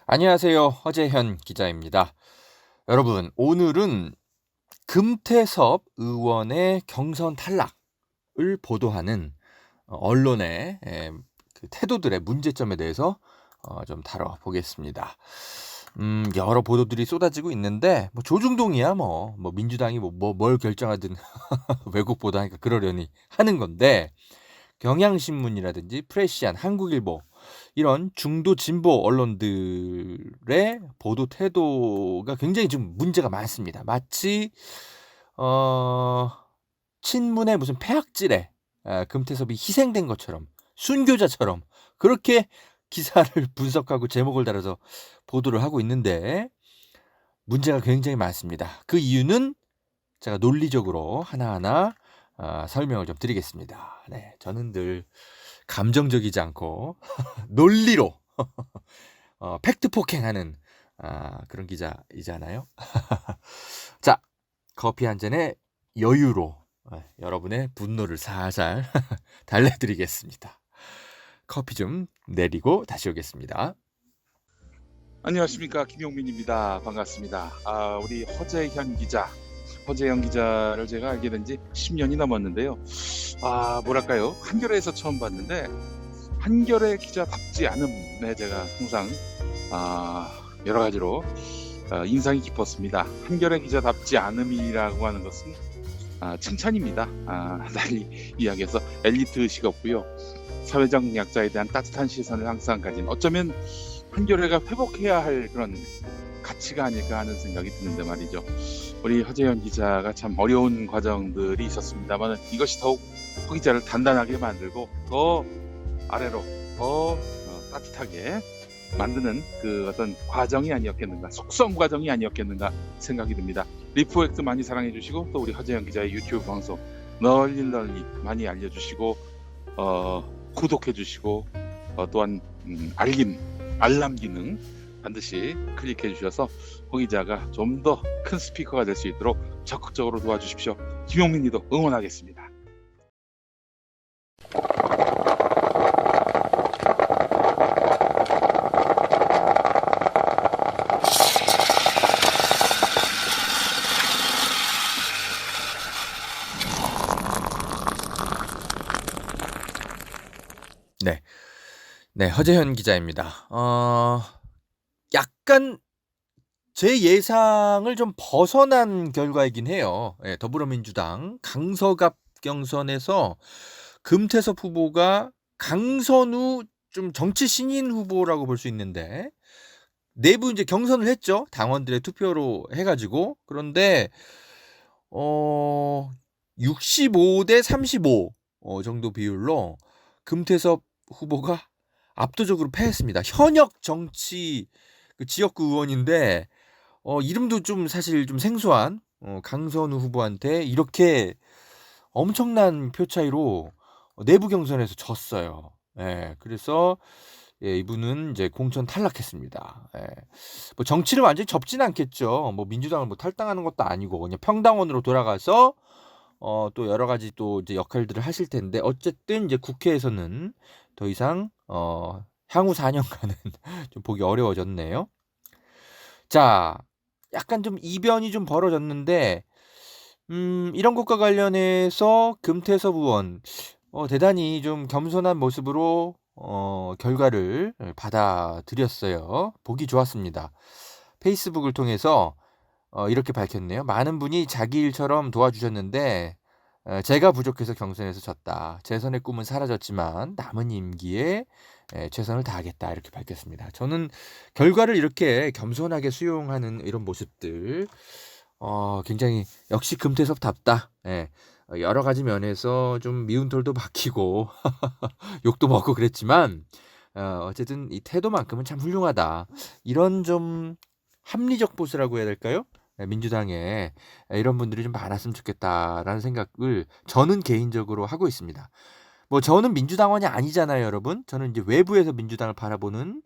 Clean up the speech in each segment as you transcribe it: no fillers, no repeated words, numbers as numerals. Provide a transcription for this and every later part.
안녕하세요. 허재현 기자입니다. 여러분, 오늘은 금태섭 의원의 경선 탈락을 보도하는 언론의 그 태도들의 문제점에 대해서 좀 다뤄보겠습니다. 여러 보도들이 쏟아지고 있는데 조중동이야 민주당이 뭘 결정하든 외국 보도하니까 그러려니 하는 건데, 경향신문이라든지 프레시안, 한국일보 이런 중도 진보 언론들의 보도 태도가 굉장히 좀 문제가 많습니다. 마치 친문의 무슨 폐악질에 금태섭이 희생된 것처럼, 순교자처럼 그렇게 기사를 분석하고 제목을 달아서 보도를 하고 있는데, 문제가 굉장히 많습니다. 그 이유는 제가 논리적으로 하나하나 설명을 좀 드리겠습니다. 네, 저는 늘 감정적이지 않고 논리로 팩트 폭행하는 그런 기자이잖아요. 자, 커피 한 잔에 여유로 여러분의 분노를 살살 달래드리겠습니다. 커피 좀 내리고 다시 오겠습니다. 안녕하십니까, 김용민입니다. 반갑습니다. 우리 허재현 기자를 제가 알게 된 지 10년이 넘었는데요. 뭐랄까요, 한겨레에서 처음 봤는데 한겨레 기자답지 않음에 제가 항상 여러 가지로 인상이 깊었습니다. 한겨레 기자답지 않음이라고 하는 것은 칭찬입니다. 달리 이야기해서 엘리트의식 없고요, 사회적 약자에 대한 따뜻한 시선을 항상 가진, 어쩌면 한겨레가 회복해야 할 그런 가치가 아닐까 하는 생각이 드는데 말이죠. 우리 허재현 기자가 참 어려운 과정들이 있었습니다만, 이것이 더욱 허 기자를 단단하게 만들고 더 아래로 더 따뜻하게 만드는 그 어떤 과정이 아니었겠는가, 속성 과정이 아니었겠는가 생각이 듭니다. 리프액트 많이 사랑해 주시고, 또 우리 허재현 기자의 유튜브 방송 널리 많이 알려주시고, 구독해 주시고, 또한 알람 기능 반드시 클릭해 주셔서 허 기자가 좀 더 큰 스피커가 될 수 있도록 적극적으로 도와주십시오. 김용민님도 응원하겠습니다. 네, 허재현 기자입니다. 약간 제 예상을 좀 벗어난 결과이긴 해요. 더불어민주당 강서갑 경선에서 금태섭 후보가 강선우 좀 정치 신인 후보라고 볼 수 있는데, 내부 이제 경선을 했죠. 당원들의 투표로 해가지고. 그런데 65대 35 정도 비율로 금태섭 후보가 압도적으로 패했습니다. 현역 정치 그 지역구 의원인데 이름도 좀 사실 좀 생소한 강선우 후보한테 이렇게 엄청난 표 차이로 내부 경선에서 졌어요. 그래서 이분은 이제 공천 탈락했습니다. 뭐 정치를 완전히 접진 않겠죠. 뭐 민주당을 뭐 탈당하는 것도 아니고 그냥 평당원으로 돌아가서 또 여러 가지 또 이제 역할들을 하실 텐데, 어쨌든 이제 국회에서는 더 이상 향후 4년간은 좀 보기 어려워졌네요. 자, 약간 좀 이변이 좀 벌어졌는데, 이런 것과 관련해서 금태섭 의원 대단히 좀 겸손한 모습으로 결과를 받아들였어요. 보기 좋았습니다. 페이스북을 통해서 이렇게 밝혔네요. 많은 분이 자기 일처럼 도와주셨는데 제가 부족해서 경선에서 졌다. 재선의 꿈은 사라졌지만 남은 임기에 최선을 다하겠다, 이렇게 밝혔습니다. 저는 결과를 이렇게 겸손하게 수용하는 이런 모습들 굉장히 역시 금태섭답다. 여러 가지 면에서 좀 미운 털도 박히고 욕도 먹고 그랬지만 어쨌든 이 태도만큼은 참 훌륭하다. 이런 좀 합리적 보수라고 해야 될까요? 민주당에 이런 분들이 좀 많았으면 좋겠다라는 생각을 저는 개인적으로 하고 있습니다. 뭐 저는 민주당원이 아니잖아요, 여러분. 저는 이제 외부에서 민주당을 바라보는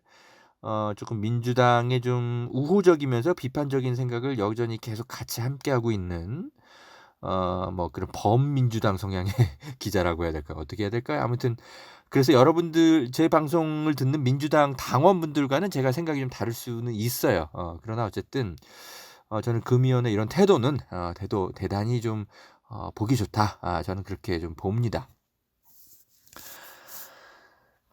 조금 민주당의 좀 우호적이면서 비판적인 생각을 여전히 계속 같이 함께하고 있는 뭐 그런 범민주당 성향의 기자라고 해야 될까요? 어떻게 해야 될까요? 아무튼 그래서 여러분들 제 방송을 듣는 민주당 당원분들과는 제가 생각이 좀 다를 수는 있어요. 그러나 어쨌든 저는 금위원의 이런 태도는 대단히 좀 보기 좋다. 저는 그렇게 좀 봅니다.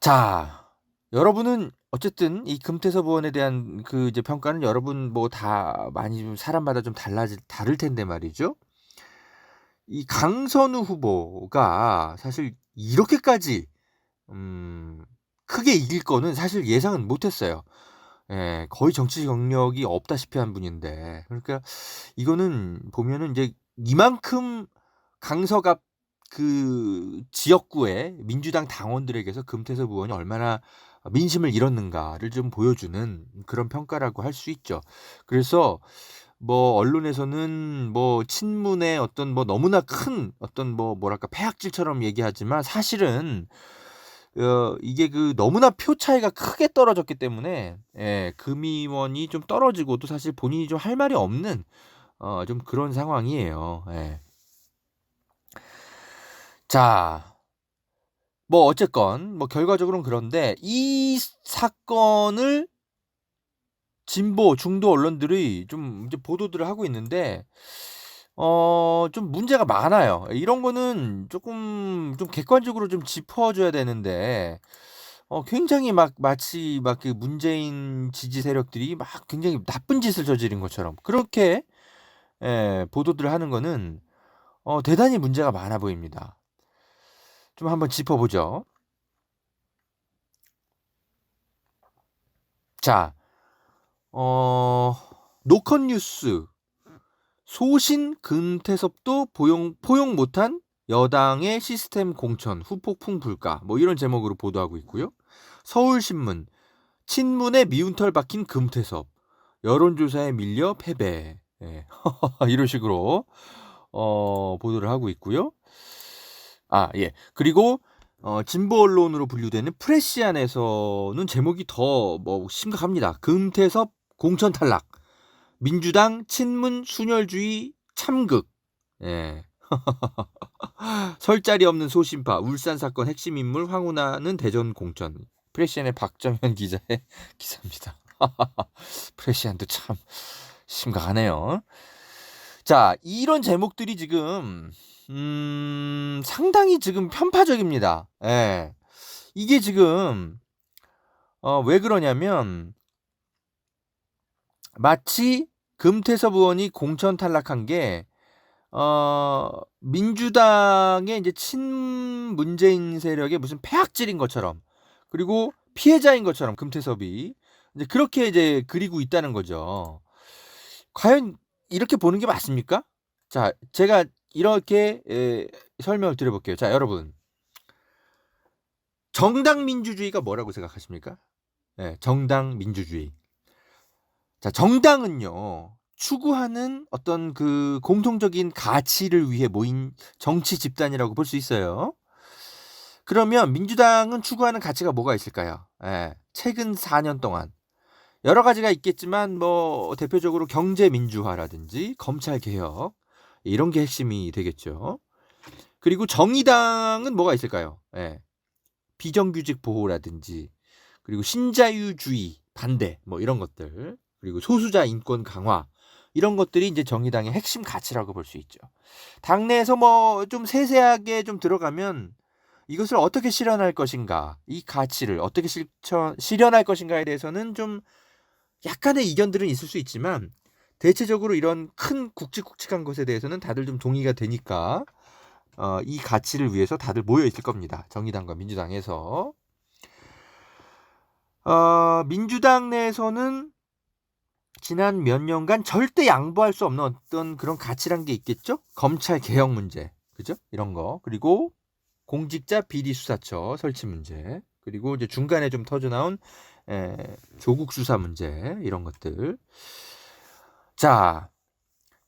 자, 여러분은 어쨌든 이 금태섭 의원에 대한 그 이제 평가는 여러분 뭐 다 많이 좀 사람마다 좀 다를 텐데 말이죠. 이 강선우 후보가 사실 이렇게까지 크게 이길 거는 사실 예상은 못했어요. 예, 거의 정치 경력이 없다시피 한 분인데, 그러니까 이거는 보면은 이제 이만큼 강서갑 그 지역구의 민주당 당원들에게서 금태섭 의원이 얼마나 민심을 잃었는가를 좀 보여주는 그런 평가라고 할 수 있죠. 그래서 뭐 언론에서는 뭐 친문의 어떤 뭐 너무나 큰 어떤 뭐랄까 폐악질처럼 얘기하지만 사실은 이게 그 너무나 표 차이가 크게 떨어졌기 때문에 금의원이 좀 떨어지고도 사실 본인이 좀 할 말이 없는 좀 그런 상황이에요. 예. 자, 뭐 어쨌건 뭐 결과적으로는 그런데 이 사건을 진보 중도 언론들이 좀 이제 보도들을 하고 있는데 좀 문제가 많아요. 이런 거는 조금 좀 객관적으로 좀 짚어줘야 되는데 굉장히 마치 그 문재인 지지 세력들이 막 굉장히 나쁜 짓을 저지른 것처럼 그렇게 보도들을 하는 거는 대단히 문제가 많아 보입니다. 좀 한번 짚어보죠. 자, 노컷 뉴스 소신 금태섭도 포용 못한 여당의 시스템 공천 후폭풍 불가 뭐 이런 제목으로 보도하고 있고요. 서울신문 친문에 미운털 박힌 금태섭 여론조사에 밀려 패배. 예. 이런 식으로 보도를 하고 있고요. 예. 그리고 진보 언론으로 분류되는 프레시안에서는 제목이 더 뭐 심각합니다. 금태섭 공천 탈락. 민주당 친문 순혈주의 참극. 예. 설 자리 없는 소신파 울산 사건 핵심 인물 황운하는 대전 공천. 프레시안의 박정현 기자의 기사입니다. 프레시안도 참 심각하네요. 자, 이런 제목들이 지금 상당히 지금 편파적입니다. 예. 이게 지금 왜 그러냐면 마치 금태섭 의원이 공천 탈락한 게 민주당의 이제 친문재인 세력의 무슨 폐악질인 것처럼 그리고 피해자인 것처럼 금태섭이 이제 그렇게 이제 그리고 있다는 거죠. 과연 이렇게 보는 게 맞습니까? 자, 제가 이렇게 설명을 드려볼게요. 자, 여러분. 정당 민주주의가 뭐라고 생각하십니까? 정당 민주주의. 자, 정당은요. 추구하는 어떤 그 공통적인 가치를 위해 모인 정치 집단이라고 볼 수 있어요. 그러면 민주당은 추구하는 가치가 뭐가 있을까요? 최근 4년 동안 여러 가지가 있겠지만 뭐 대표적으로 경제 민주화라든지 검찰 개혁 이런 게 핵심이 되겠죠. 그리고 정의당은 뭐가 있을까요? 비정규직 보호라든지 그리고 신자유주의 반대 뭐 이런 것들 그리고 소수자 인권 강화 이런 것들이 이제 정의당의 핵심 가치라고 볼 수 있죠. 당내에서 뭐 좀 세세하게 좀 들어가면 이것을 어떻게 실현할 것인가, 이 가치를 어떻게 실현할 것인가에 대해서는 좀 약간의 이견들은 있을 수 있지만 대체적으로 이런 큰 굵직굵직한 것에 대해서는 다들 좀 동의가 되니까 이 가치를 위해서 다들 모여 있을 겁니다. 정의당과 민주당에서. 민주당 내에서는 지난 몇 년간 절대 양보할 수 없는 어떤 그런 가치란 게 있겠죠? 검찰 개혁 문제, 그죠? 이런 거. 그리고 공직자 비리 수사처 설치 문제. 그리고 이제 중간에 좀 터져 나온 조국 수사 문제 이런 것들. 자,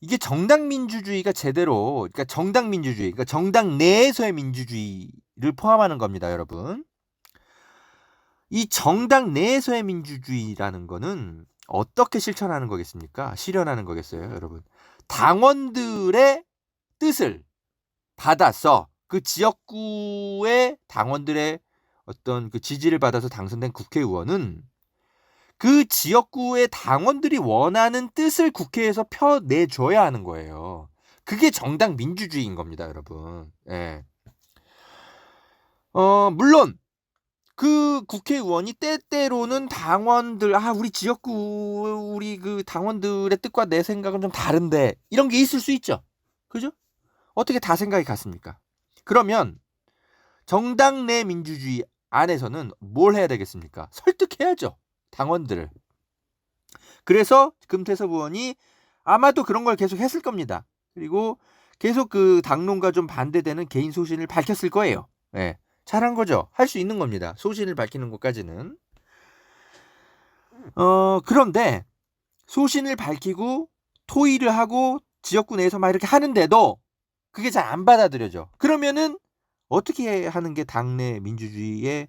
이게 정당 민주주의가 제대로, 그러니까 정당 민주주의, 그러니까 정당 내에서의 민주주의를 포함하는 겁니다, 여러분. 이 정당 내에서의 민주주의라는 거는 어떻게 실천하는 거겠습니까? 실현하는 거겠어요, 여러분. 당원들의 뜻을 받아서 그 지역구의 당원들의 어떤 그 지지를 받아서 당선된 국회의원은 그 지역구의 당원들이 원하는 뜻을 국회에서 펴내줘야 하는 거예요. 그게 정당 민주주의인 겁니다, 여러분. 예. 물론 그 국회의원이 때때로는 당원들, 우리 지역구, 우리 그 당원들의 뜻과 내 생각은 좀 다른데, 이런 게 있을 수 있죠. 그죠? 어떻게 다 생각이 같습니까? 그러면 정당 내 민주주의 안에서는 뭘 해야 되겠습니까? 설득해야죠. 당원들을. 그래서 금태섭 의원이 아마도 그런 걸 계속 했을 겁니다. 그리고 계속 그 당론과 좀 반대되는 개인 소신을 밝혔을 거예요. 예. 잘한 거죠. 할 수 있는 겁니다. 소신을 밝히는 것까지는. 그런데 소신을 밝히고 토의를 하고 지역구 내에서 막 이렇게 하는데도 그게 잘 안 받아들여져. 그러면은 어떻게 하는 게 당내 민주주의의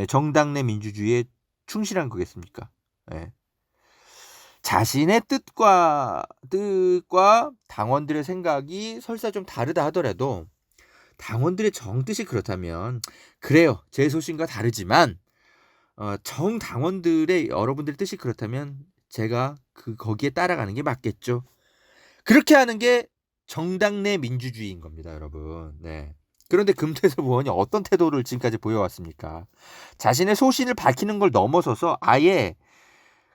정당 내 민주주의에 충실한 거겠습니까? 예. 자신의 뜻과 당원들의 생각이 설사 좀 다르다 하더라도 당원들의 정뜻이 그렇다면 그래요. 제 소신과 다르지만 정당원들의 여러분들의 뜻이 그렇다면 제가 거기에 따라가는 게 맞겠죠. 그렇게 하는 게 정당 내 민주주의인 겁니다, 여러분. 네. 그런데 금태섭 의원이 어떤 태도를 지금까지 보여왔습니까? 자신의 소신을 밝히는 걸 넘어서서 아예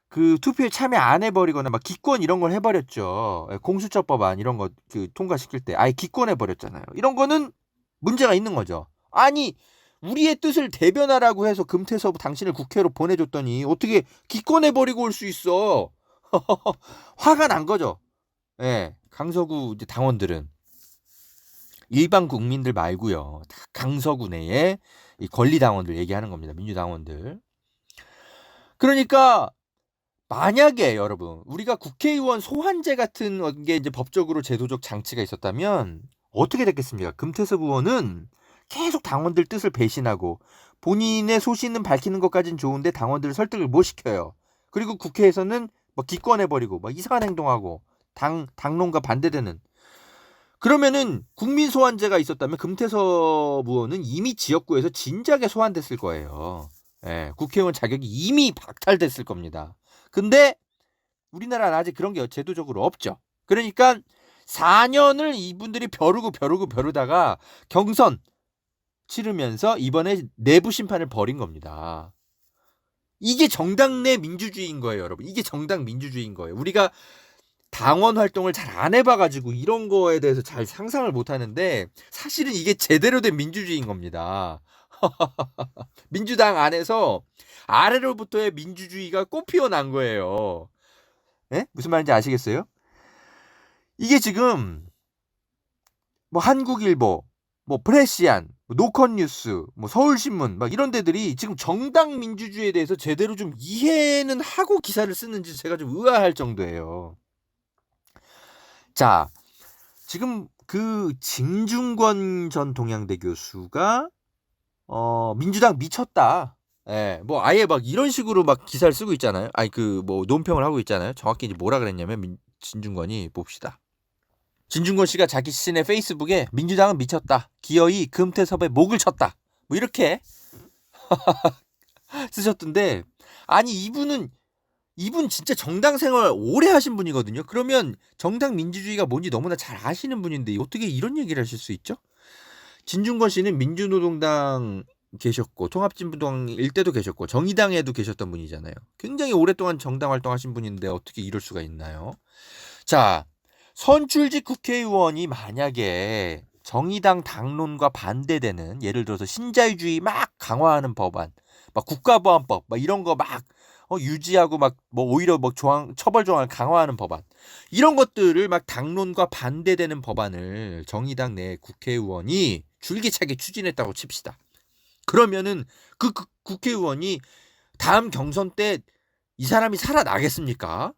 그 투표에 참여 안 해버리거나 막 기권 이런 걸 해버렸죠. 공수처법안 이런 거 통과시킬 때 아예 기권해버렸잖아요. 이런 거는 문제가 있는 거죠. 아니 우리의 뜻을 대변하라고 해서 금태섭 당신을 국회로 보내줬더니 어떻게 기권해버리고 올 수 있어. 화가 난 거죠. 예, 강서구 이제 당원들은. 일반 국민들 말고요. 강서구 내에 이 권리당원들 얘기하는 겁니다. 민주당원들. 그러니까 만약에 여러분 우리가 국회의원 소환제 같은 게 이제 법적으로 제도적 장치가 있었다면 어떻게 됐겠습니까? 금태섭 의원은 계속 당원들 뜻을 배신하고 본인의 소신은 밝히는 것까지는 좋은데 당원들을 설득을 못 시켜요. 그리고 국회에서는 뭐 기권해버리고 막 이상한 행동하고 당론과 반대되는. 그러면은 국민 소환제가 있었다면 금태섭 의원은 이미 지역구에서 진작에 소환됐을 거예요. 예, 국회의원 자격이 이미 박탈됐을 겁니다. 근데 우리나라는 아직 그런 게 제도적으로 없죠. 그러니까 4년을 이분들이 벼르다가 경선 치르면서 이번에 내부 심판을 벌인 겁니다. 이게 정당 내 민주주의인 거예요, 여러분. 이게 정당 민주주의인 거예요. 우리가 당원 활동을 잘 안 해봐가지고 이런 거에 대해서 잘 상상을 못 하는데 사실은 이게 제대로 된 민주주의인 겁니다. 민주당 안에서 아래로부터의 민주주의가 꽃피어난 거예요. 네? 무슨 말인지 아시겠어요? 이게 지금 뭐 한국일보, 뭐 프레시안, 노컷뉴스, 뭐 서울신문 막 이런 데들이 지금 정당 민주주의에 대해서 제대로 좀 이해는 하고 기사를 쓰는지 제가 좀 의아할 정도예요. 자, 지금 그 진중권 전 동양대 교수가 민주당 미쳤다. 예, 뭐 아예 막 이런 식으로 막 기사를 쓰고 있잖아요. 아니 그 뭐 논평을 하고 있잖아요. 정확히 이제 뭐라 그랬냐면 진중권이 봅시다. 진중권 씨가 자기 자신의 페이스북에 민주당은 미쳤다. 기어이 금태섭의 목을 쳤다. 뭐 이렇게 쓰셨던데 아니 이분 진짜 정당 생활 오래 하신 분이거든요. 그러면 정당 민주주의가 뭔지 너무나 잘 아시는 분인데 어떻게 이런 얘기를 하실 수 있죠? 진중권 씨는 민주노동당 계셨고 통합진보당 일때도 계셨고 정의당에도 계셨던 분이잖아요. 굉장히 오랫동안 정당 활동하신 분인데 어떻게 이럴 수가 있나요? 자, 선출직 국회의원이 만약에 정의당 당론과 반대되는 예를 들어서 신자유주의 막 강화하는 법안, 막 국가보안법 막 이런 거 막 유지하고 막 뭐 오히려 뭐 처벌 조항을 강화하는 법안 이런 것들을 막 당론과 반대되는 법안을 정의당 내 국회의원이 줄기차게 추진했다고 칩시다. 그러면은 그 국회의원이 다음 경선 때 이 사람이 살아나겠습니까?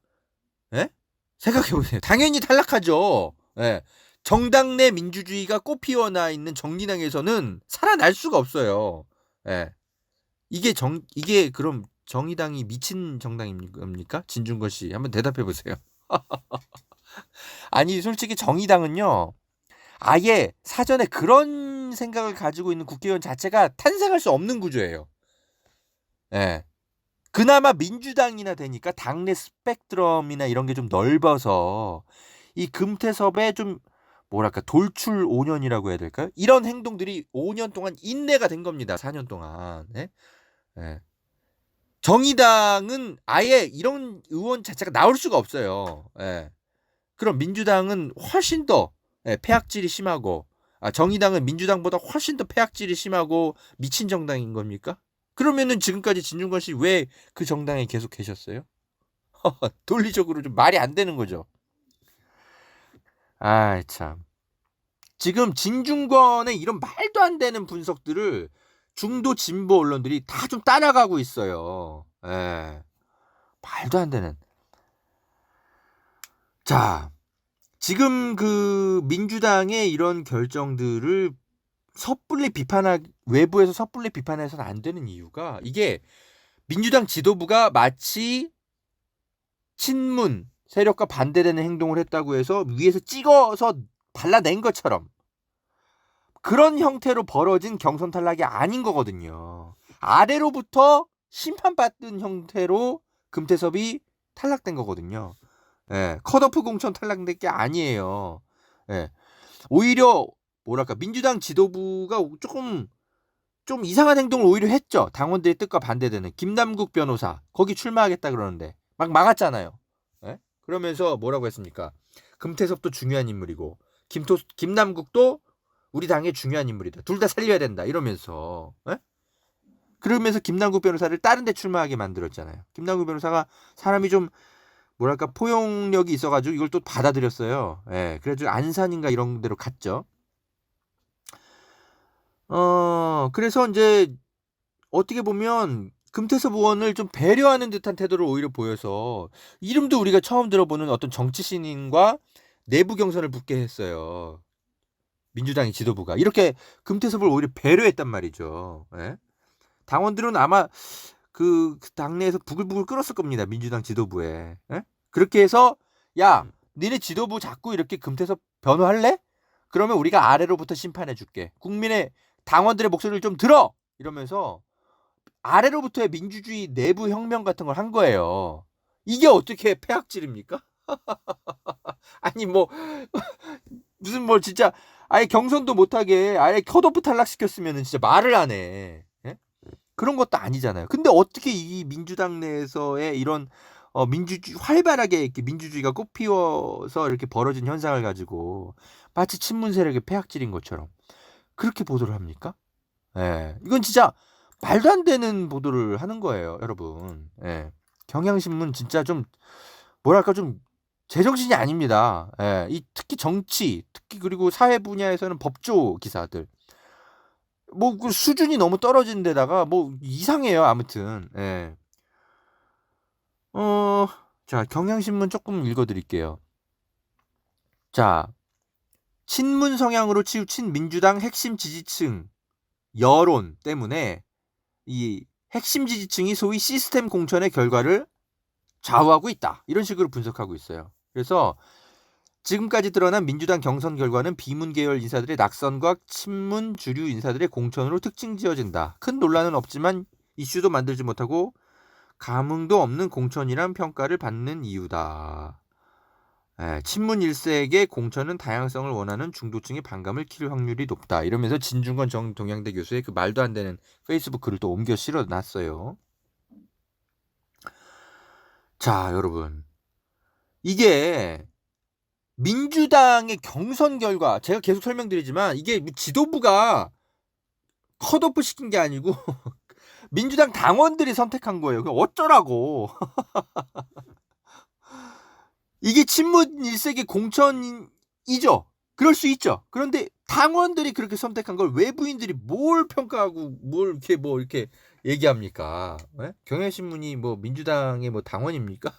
예? 생각해보세요. 당연히 탈락하죠. 예. 정당 내 민주주의가 꽃피어나 있는 정의당에서는 살아날 수가 없어요. 예. 이게 그럼 정의당이 미친 정당입니까? 진중권 씨 한번 대답해 보세요. 아니 솔직히 정의당은요. 아예 사전에 그런 생각을 가지고 있는 국회의원 자체가 탄생할 수 없는 구조예요. 예. 그나마 민주당이나 되니까 당내 스펙트럼이나 이런 게 좀 넓어서 이 금태섭의 좀 뭐랄까 돌출 5년이라고 해야 될까요? 이런 행동들이 5년 동안 인내가 된 겁니다. 4년 동안. 예? 예. 정의당은 아예 이런 의원 자체가 나올 수가 없어요. 예. 그럼 민주당은 훨씬 더 폐악질이 심하고 정의당은 민주당보다 훨씬 더 폐악질이 심하고 미친 정당인 겁니까? 그러면은 지금까지 진중권 씨 왜 그 정당에 계속 계셨어요? 논리적으로 좀 말이 안 되는 거죠. 아, 참. 지금 진중권의 이런 말도 안 되는 분석들을 중도 진보 언론들이 다 좀 따라가고 있어요. 예. 말도 안 되는. 자, 지금 그 민주당의 이런 결정들을 외부에서 섣불리 비판해서는 안 되는 이유가 이게 민주당 지도부가 마치 친문 세력과 반대되는 행동을 했다고 해서 위에서 찍어서 발라낸 것처럼 그런 형태로 벌어진 경선 탈락이 아닌 거거든요. 아래로부터 심판받는 형태로 금태섭이 탈락된 거거든요. 예, 컷오프 공천 탈락된 게 아니에요. 예, 오히려 뭐랄까 민주당 지도부가 조금 좀 이상한 행동을 오히려 했죠. 당원들의 뜻과 반대되는 김남국 변호사 거기 출마하겠다 그러는데 막 막았잖아요. 예? 그러면서 뭐라고 했습니까? 금태섭도 중요한 인물이고 김남국도 우리 당의 중요한 인물이다. 둘 다 살려야 된다. 이러면서 예? 그러면서 김남국 변호사를 다른 데 출마하게 만들었잖아요. 김남국 변호사가 사람이 좀 뭐랄까 포용력이 있어가지고 이걸 또 받아들였어요. 예, 그래가지고 안산인가 이런 데로 갔죠. 그래서 이제 어떻게 보면 금태섭 의원을 좀 배려하는 듯한 태도를 오히려 보여서 이름도 우리가 처음 들어보는 어떤 정치 신인과 내부 경선을 붙게 했어요. 민주당의 지도부가 이렇게 금태섭을 오히려 배려했단 말이죠. 예? 당원들은 아마 그 당내에서 부글부글 끓었을 겁니다. 민주당 지도부에. 예? 그렇게 해서 야 니네 지도부 자꾸 이렇게 금태섭 변호할래? 그러면 우리가 아래로부터 심판해 줄게. 국민의 당원들의 목소리를 좀 들어! 이러면서 아래로부터의 민주주의 내부 혁명 같은 걸 한 거예요. 이게 어떻게 폐악질입니까? 아니 뭐 무슨 뭐 진짜 아예 경선도 못하게 아예 컷오프 탈락시켰으면 진짜 말을 안 해. 예? 그런 것도 아니잖아요. 근데 어떻게 이 민주당 내에서의 이런 민주주의 활발하게 이렇게 민주주의가 꽃피워서 이렇게 벌어진 현상을 가지고 마치 친문 세력의 폐악질인 것처럼 그렇게 보도를 합니까? 예. 이건 진짜 말도 안 되는 보도를 하는 거예요, 여러분. 예. 경향신문 진짜 좀 뭐랄까 좀 제정신이 아닙니다. 예. 특히 정치, 특히 그리고 사회 분야에서는 법조 기사들. 뭐 그 수준이 너무 떨어진 데다가 뭐 이상해요, 아무튼. 예. 자, 경향신문 조금 읽어 드릴게요. 자, 친문 성향으로 치우친 민주당 핵심 지지층 여론 때문에 이 핵심 지지층이 소위 시스템 공천의 결과를 좌우하고 있다. 이런 식으로 분석하고 있어요. 그래서 지금까지 드러난 민주당 경선 결과는 비문 계열 인사들의 낙선과 친문 주류 인사들의 공천으로 특징 지어진다. 큰 논란은 없지만 이슈도 만들지 못하고 감흥도 없는 공천이란 평가를 받는 이유다. 친문 1세에게 공천은 다양성을 원하는 중도층의 반감을 키울 확률이 높다. 이러면서 진중권 정 동양대 교수의 그 말도 안 되는 페이스북 글을 또 옮겨 실어놨어요. 자, 여러분. 이게 민주당의 경선 결과 제가 계속 설명드리지만 이게 지도부가 컷오프 시킨 게 아니고 민주당 당원들이 선택한 거예요. 어쩌라고. 이게 친문 1세기 공천이죠. 그럴 수 있죠. 그런데 당원들이 그렇게 선택한 걸 외부인들이 뭘 평가하고 뭘 이렇게 뭐 이렇게 얘기합니까? 네? 경향신문이 뭐 민주당의 뭐 당원입니까?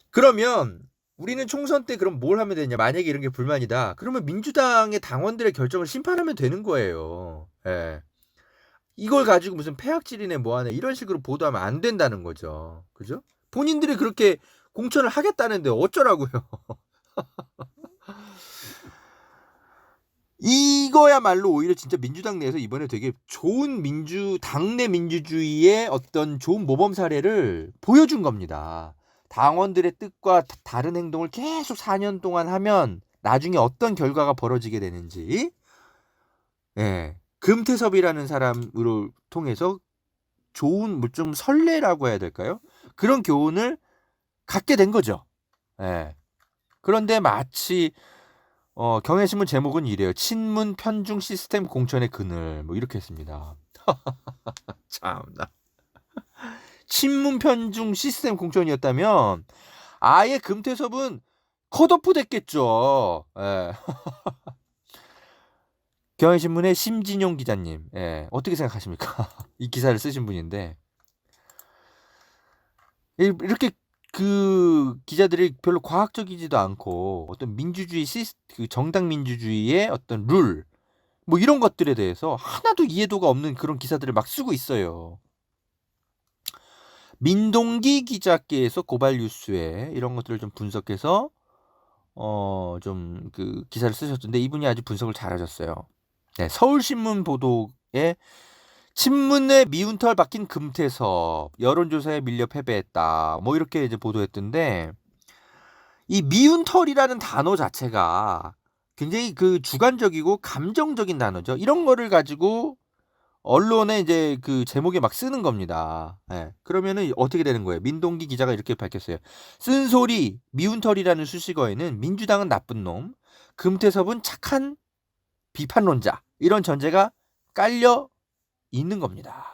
그러면 우리는 총선 때 그럼 뭘 하면 되냐? 만약에 이런 게 불만이다. 그러면 민주당의 당원들의 결정을 심판하면 되는 거예요. 예. 이걸 가지고 무슨 폐악질이네 뭐하네 이런 식으로 보도하면 안 된다는 거죠. 그죠? 본인들이 그렇게 공천을 하겠다는데 어쩌라고요. 이거야말로 오히려 진짜 민주당 내에서 이번에 되게 좋은 당내 민주주의의 어떤 좋은 모범 사례를 보여준 겁니다. 당원들의 뜻과 다른 행동을 계속 4년 동안 하면 나중에 어떤 결과가 벌어지게 되는지, 예, 금태섭이라는 사람으로 통해서 좋은 뭐 좀 선례라고 해야 될까요? 그런 교훈을 갖게 된 거죠. 예. 그런데 마치 경향신문 제목은 이래요. 친문 편중 시스템 공천의 그늘, 뭐 이렇게 했습니다. 참나. 친문 편중 시스템 공천이었다면 아예 금태섭은 컷오프 됐겠죠. 예. 경향신문의 심진용 기자님, 예, 어떻게 생각하십니까? 이 기사를 쓰신 분인데 이렇게 그 기자들이 별로 과학적이지도 않고 어떤 민주주의 그 정당 민주주의의 어떤 룰, 뭐 이런 것들에 대해서 하나도 이해도가 없는 그런 기사들을 막 쓰고 있어요. 민동기 기자께서 고발 뉴스에 이런 것들을 좀 분석해서 좀 그 기사를 쓰셨던데 이분이 아주 분석을 잘하셨어요. 네, 서울신문 보도에 친문의 미운 털 박힌 금태섭 여론조사에 밀려 패배했다. 뭐 이렇게 이제 보도했던데 이 미운 털이라는 단어 자체가 굉장히 그 주관적이고 감정적인 단어죠. 이런 거를 가지고 언론에 이제 그 제목에 막 쓰는 겁니다. 예. 그러면은 어떻게 되는 거예요? 민동기 기자가 이렇게 밝혔어요. 쓴소리, 미운 털이라는 수식어에는 민주당은 나쁜 놈, 금태섭은 착한 비판론자 이런 전제가 깔려 있는 겁니다.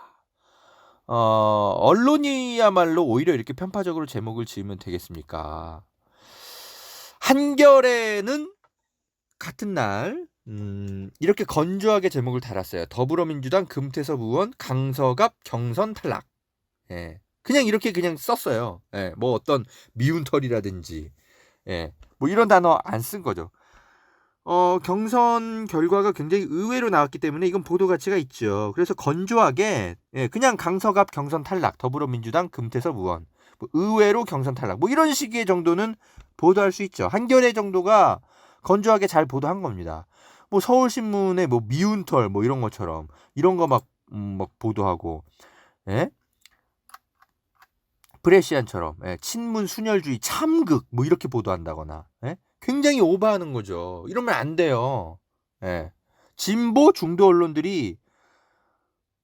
언론이야말로 오히려 이렇게 편파적으로 제목을 지으면 되겠습니까? 한겨레는 같은 날 이렇게 건조하게 제목을 달았어요. 더불어민주당 금태섭 의원 강서갑 경선 탈락. 예. 그냥 이렇게 그냥 썼어요. 예. 뭐 어떤 미운 털이라든지, 예. 뭐 이런 단어 안 쓴 거죠. 경선 결과가 굉장히 의외로 나왔기 때문에 이건 보도 가치가 있죠. 그래서 건조하게, 예, 그냥 강서갑 경선 탈락, 더불어민주당 금태섭 의원, 뭐 의외로 경선 탈락, 뭐 이런 식의 정도는 보도할 수 있죠. 한겨레 정도가 건조하게 잘 보도한 겁니다. 뭐 서울신문의 뭐 미운 털, 뭐 이런 것처럼 이런 거 막 보도하고, 예? 브레시안처럼, 예, 친문 순혈주의 참극 뭐 이렇게 보도한다거나, 예? 굉장히 오버하는 거죠. 이러면 안 돼요. 예. 진보 중도 언론들이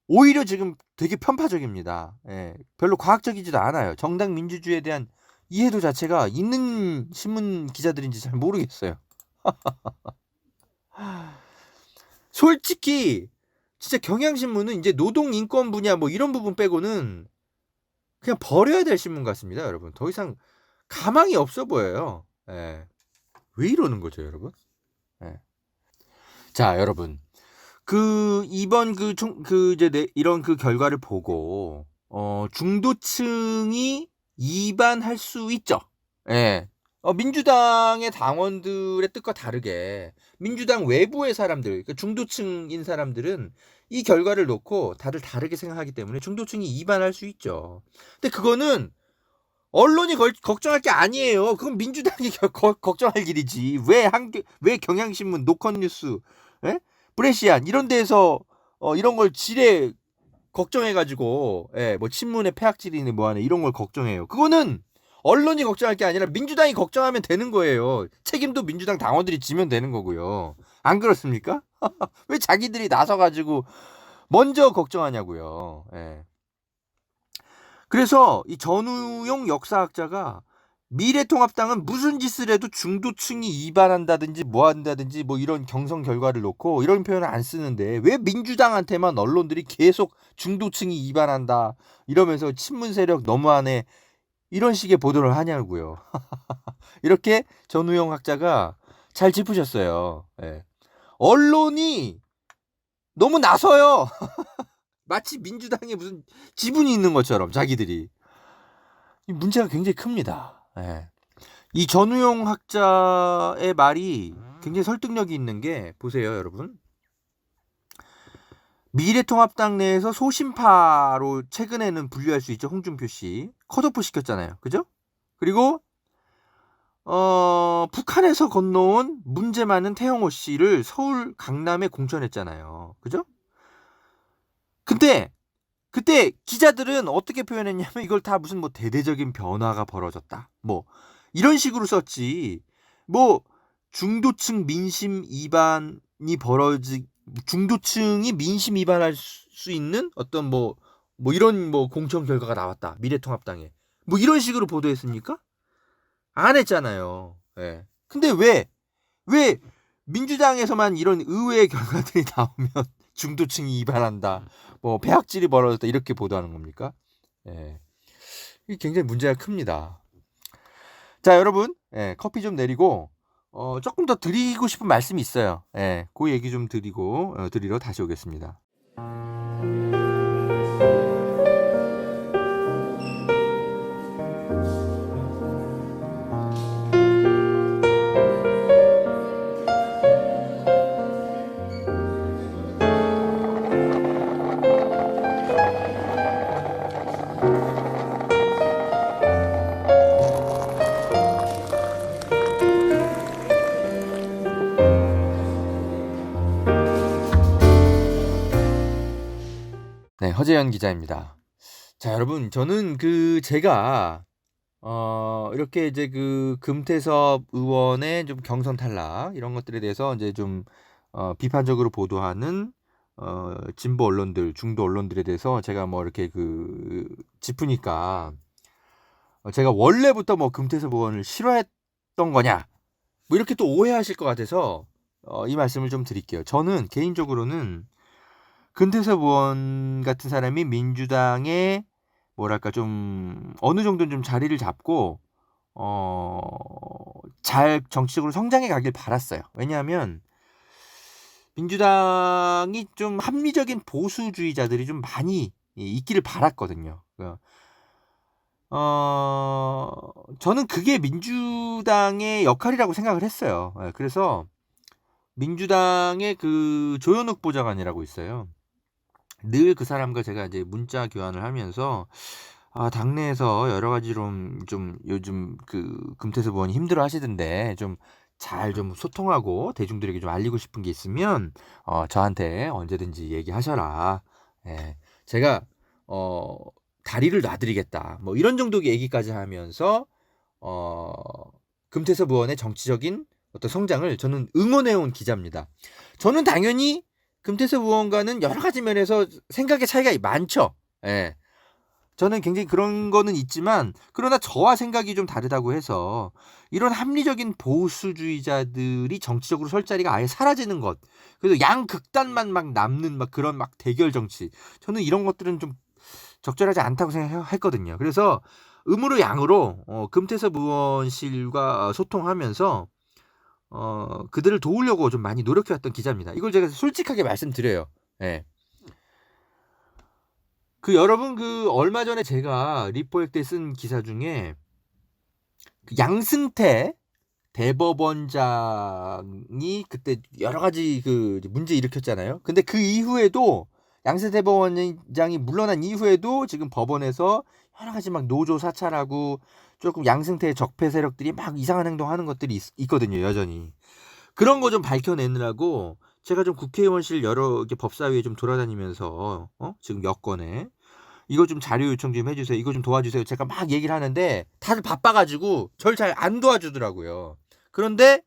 오히려 지금 되게 편파적입니다. 예. 별로 과학적이지도 않아요. 정당 민주주의에 대한 이해도 자체가 있는 신문 기자들인지 잘 모르겠어요. 솔직히 진짜 경향신문은 이제 노동 인권 분야 뭐 이런 부분 빼고는 그냥 버려야 될 신문 같습니다, 여러분. 더 이상 가망이 없어 보여요. 예. 왜 이러는 거죠, 여러분? 예. 자, 여러분. 이번 이런 그 결과를 보고, 중도층이 이반할 수 있죠. 예. 민주당의 당원들의 뜻과 다르게, 민주당 외부의 사람들, 그러니까 중도층인 사람들은 이 결과를 놓고 다들 다르게 생각하기 때문에 중도층이 이반할 수 있죠. 근데 그거는 언론이 걱정할 게 아니에요. 그건 민주당이 걱정할 일이지. 왜 경향신문, 노컷뉴스, 예? 브레시안 이런 데에서 이런 걸 지레 걱정해가지고, 예, 뭐 친문의 폐악질이네 뭐하네 이런 걸 걱정해요. 그거는 언론이 걱정할 게 아니라 민주당이 걱정하면 되는 거예요. 책임도 민주당 당원들이 지면 되는 거고요. 안 그렇습니까? 왜 자기들이 나서가지고 먼저 걱정하냐고요. 예. 그래서 이 전우용 역사학자가 미래통합당은 무슨 짓을 해도 중도층이 이반한다든지 뭐 한다든지 뭐 이런 경선 결과를 놓고 이런 표현을 안 쓰는데 왜 민주당한테만 언론들이 계속 중도층이 이반한다 이러면서 친문 세력 너무하네 이런 식의 보도를 하냐고요. 이렇게 전우용 학자가 잘 짚으셨어요. 예. 언론이 너무 나서요. 마치 민주당에 무슨 지분이 있는 것처럼 자기들이. 이 문제가 굉장히 큽니다. 예. 이 전우용 학자의 말이 굉장히 설득력이 있는 게 보세요, 여러분. 미래통합당 내에서 소신파로 최근에는 분류할 수 있죠. 홍준표 씨 컷오프 시켰잖아요. 그죠? 그리고 북한에서 건너온 문제 많은 태영호 씨를 서울 강남에 공천했잖아요. 그죠? 근데 그때 기자들은 어떻게 표현했냐면 이걸 다 무슨 뭐 대대적인 변화가 벌어졌다. 뭐 이런 식으로 썼지. 뭐 중도층 민심 위반이 중도층이 민심 위반할 수 있는 어떤 뭐 이런 뭐 공천 결과가 나왔다. 미래통합당에. 뭐 이런 식으로 보도했습니까? 안 했잖아요. 예. 근데 왜 민주당에서만 이런 의외의 결과들이 나오면 중도층이 위반한다. 뭐 폐악질이 벌어졌다. 이렇게 보도하는 겁니까? 예. 이게 굉장히 문제가 큽니다. 자, 여러분. 예, 커피 좀 내리고 조금 더 드리고 싶은 말씀이 있어요. 예. 그 얘기 좀 드리러 다시 오겠습니다. 네, 허재현 기자입니다. 자, 여러분, 저는 제가 이렇게 이제 금태섭 의원의 좀 경선 탈락 이런 것들에 대해서 이제 좀 비판적으로 보도하는 진보 언론들, 중도 언론들에 대해서 제가 뭐 이렇게 짚으니까 제가 원래부터 뭐 금태섭 의원을 싫어했던 거냐 뭐 이렇게 또 오해하실 것 같아서 이 말씀을 좀 드릴게요. 저는 개인적으로는 금태섭 의원 같은 사람이 민주당에 뭐랄까 좀 어느 정도는 좀 자리를 잡고 잘 정치적으로 성장해 가길 바랐어요. 왜냐하면 민주당이 좀 합리적인 보수주의자들이 좀 많이 있기를 바랐거든요. 저는 그게 민주당의 역할이라고 생각을 했어요. 그래서 민주당의 조현욱 보좌관이라고 있어요. 늘 그 사람과 제가 이제 문자 교환을 하면서 당내에서 여러 가지로 좀 요즘 금태섭 의원이 힘들어 하시던데 좀 잘 좀 소통하고 대중들에게 좀 알리고 싶은 게 있으면 저한테 언제든지 얘기하셔라. 예. 제가 다리를 놔드리겠다. 뭐 이런 정도의 얘기까지 하면서 금태섭 의원의 정치적인 어떤 성장을 저는 응원해온 기자입니다. 저는 당연히 금태섭 의원과는 여러 가지 면에서 생각의 차이가 많죠. 예. 저는 굉장히 그런 거는 있지만 그러나 저와 생각이 좀 다르다고 해서 이런 합리적인 보수주의자들이 정치적으로 설 자리가 아예 사라지는 것, 그래서 양극단만 막 남는 막 그런 막 대결 정치, 저는 이런 것들은 좀 적절하지 않다고 생각했거든요. 그래서 음으로 양으로 금태섭 의원실과 소통하면서 그들을 도우려고 좀 많이 노력해왔던 기자입니다. 이걸 제가 솔직하게 말씀드려요. 예. 여러분 얼마 전에 제가 리포액 때 쓴 기사 중에 양승태 대법원장이 그때 여러 가지 문제 일으켰잖아요. 근데 그 이후에도 양승태 대법원장이 물러난 이후에도 지금 법원에서 여러 가지 막 노조 사찰하고 조금 양승태의 적폐 세력들이 막 이상한 행동하는 것들이 있거든요. 여전히. 그런 거 좀 밝혀내느라고 제가 좀 국회의원실 여러 개 법사위에 좀 돌아다니면서 지금 여권에 이거 좀 자료 요청 좀 해주세요. 이거 좀 도와주세요. 제가 막 얘기를 하는데 다들 바빠가지고 절 잘 안 도와주더라고요. 그런데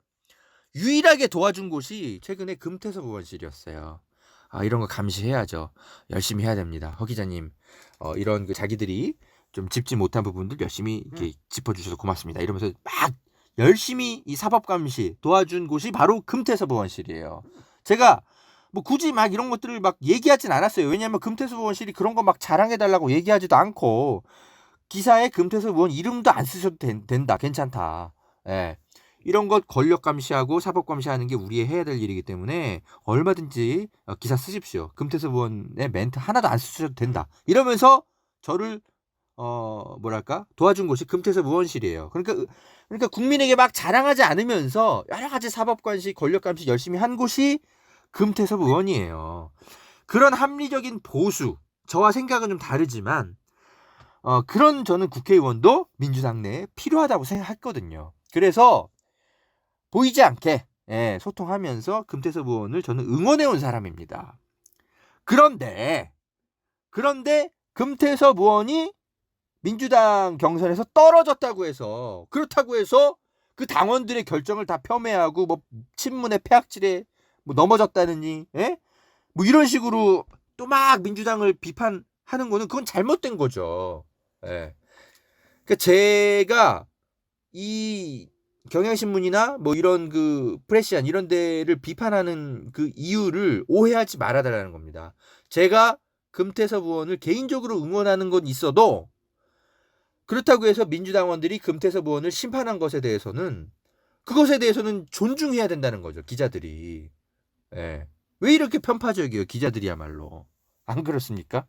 유일하게 도와준 곳이 최근에 금태섭 의원실이었어요. 이런 거 감시해야죠. 열심히 해야 됩니다. 허 기자님, 이런 자기들이 좀 짚지 못한 부분들 열심히 이렇게 짚어주셔서 고맙습니다. 이러면서 막 열심히 이 사법 감시 도와준 곳이 바로 금태섭 의원실이에요. 제가 뭐 굳이 막 이런 것들을 막 얘기하진 않았어요. 왜냐하면 금태섭 의원실이 그런 거 막 자랑해달라고 얘기하지도 않고 기사에 금태섭 의원 이름도 안 쓰셔도 된다. 괜찮다. 예. 이런 것 권력 감시하고 사법 감시하는 게 우리의 해야 될 일이기 때문에 얼마든지 기사 쓰십시오. 금태섭 의원의 멘트 하나도 안 쓰셔도 된다. 이러면서 저를 도와준 곳이 금태섭 의원실이에요. 그러니까 국민에게 막 자랑하지 않으면서 여러 가지 사법 감시, 권력 감시 열심히 한 곳이 금태섭 의원이에요. 그런 합리적인 보수, 저와 생각은 좀 다르지만 그런 저는 국회의원도 민주당 내에 필요하다고 생각했거든요. 그래서 보이지 않게 소통하면서 금태섭 의원을 저는 응원해온 사람입니다. 그런데 금태섭 의원이 민주당 경선에서 떨어졌다고 해서, 그렇다고 해서 그 당원들의 결정을 다 폄훼하고 뭐 친문의 폐악질에 뭐 넘어졌다느니, 뭐 이런 식으로 또 막 민주당을 비판하는 거는 그건 잘못된 거죠. 그러니까 제가 이 경향신문이나 뭐 이런 그 프레시안 이런 데를 비판하는 그 이유를 오해하지 말아달라는 겁니다. 제가 금태섭 의원을 개인적으로 응원하는 건 있어도 그렇다고 해서 민주당원들이 금태섭 의원을 심판한 것에 대해서는 존중해야 된다는 거죠. 기자들이. 왜 이렇게 편파적이에요, 기자들이야말로. 안 그렇습니까?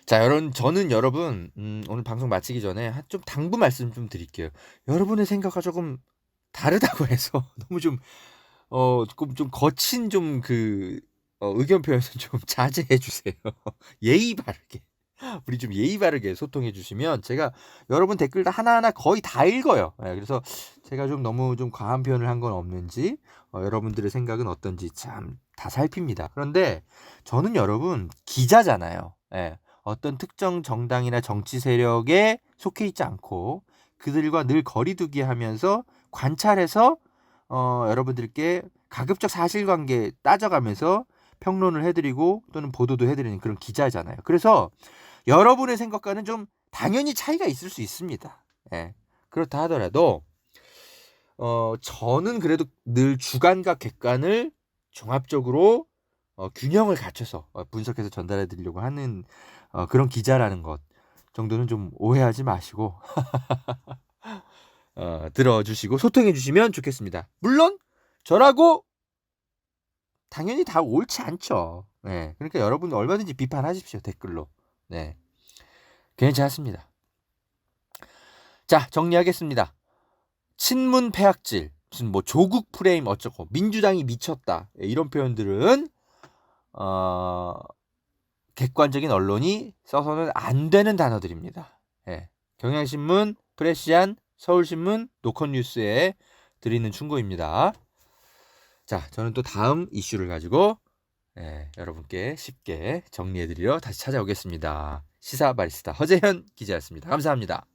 자, 저는 여러분 오늘 방송 마치기 전에 좀 당부 말씀 좀 드릴게요. 여러분의 생각과 조금 다르다고 해서 너무 좀 거친 의견 표현은 좀 자제해 주세요. 예의 바르게. 우리 좀 예의 바르게 소통해 주시면 제가 여러분 댓글 하나하나 거의 다 읽어요. 그래서 제가 좀 너무 좀 과한 표현을 한 건 없는지, 여러분들의 생각은 어떤지 참 다 살핍니다. 그런데 저는 여러분 기자잖아요. 어떤 특정 정당이나 정치 세력에 속해 있지 않고 그들과 늘 거리두기 하면서 관찰해서 여러분들께 가급적 사실관계 따져가면서 평론을 해드리고 또는 보도도 해드리는 그런 기자잖아요. 그래서 여러분의 생각과는 좀 당연히 차이가 있을 수 있습니다. 그렇다 하더라도 저는 그래도 늘 주관과 객관을 종합적으로 균형을 갖춰서 분석해서 전달해 드리려고 하는 그런 기자라는 것 정도는 좀 오해하지 마시고 들어주시고 소통해 주시면 좋겠습니다. 물론 저라고 당연히 다 옳지 않죠. 그러니까 여러분 얼마든지 비판하십시오, 댓글로. 괜찮습니다. 자, 정리하겠습니다. 친문 폐악질, 무슨 뭐 조국 프레임 어쩌고, 민주당이 미쳤다, 이런 표현들은 객관적인 언론이 써서는 안 되는 단어들입니다. 경향신문, 프레시안, 서울신문, 노컷뉴스에 드리는 충고입니다. 자, 저는 또 다음 이슈를 가지고 여러분께 쉽게 정리해드리러 다시 찾아오겠습니다. 시사바리스타 허재현 기자였습니다. 감사합니다.